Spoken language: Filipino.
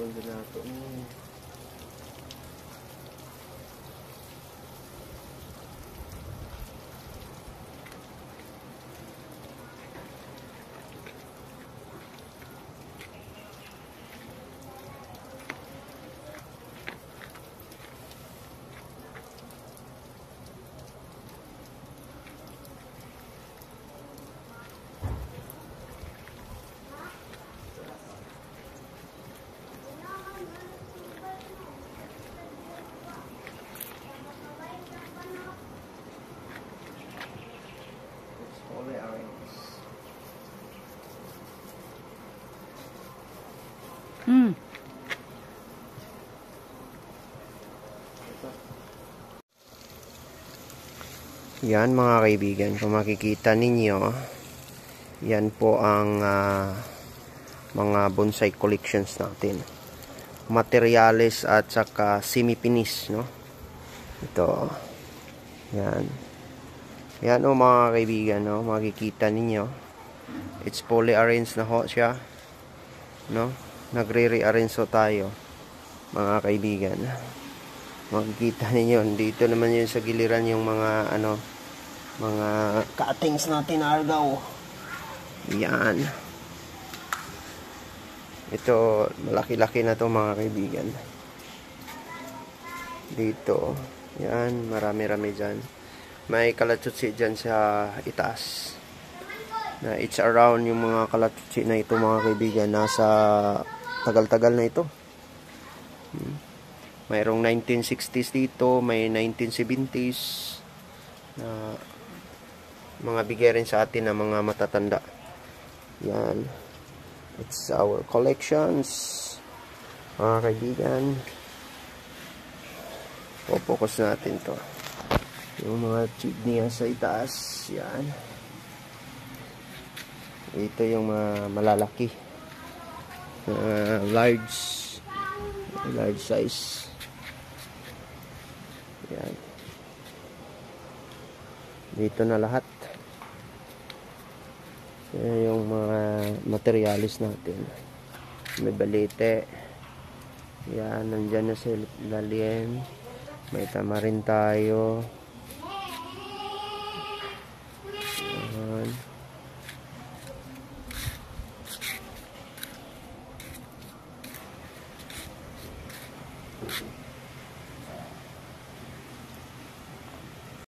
cellphone din nato. Yan mga kaibigan, kung makikita ninyo, yan po ang mga bonsai collections natin. Materials at saka semi-finish, no? Ito. Yan. Yan o mga kaibigan, no? Makikita ninyo. It's fully arranged na ho siya. No? Nagre-rearrange ho tayo, mga kaibigan. Makikita ninyo, dito naman yun sa giliran yung mga mga cuttings natin argaw. Yan. Ito, malaki-laki na to mga kaibigan. Dito. Yan, marami-rami dyan. May kalatutsi dyan sa itaas. Na it's around yung mga kalatutsi na ito mga kaibigan. Nasa tagal-tagal na ito. Mayroong 1960s dito, may 1970s na mga bigay rin sa atin ng mga matatanda. Yan. It's our collections, mga kaibigan. Focus natin to. Yung mga chigniya sa itaas. Yan. Ito yung mga malalaki. Large size. Yan. Dito na lahat. Yan yung mga materialis natin. May balete. Yan, nandyan na sa lalien. May tamarin tayo. Yan.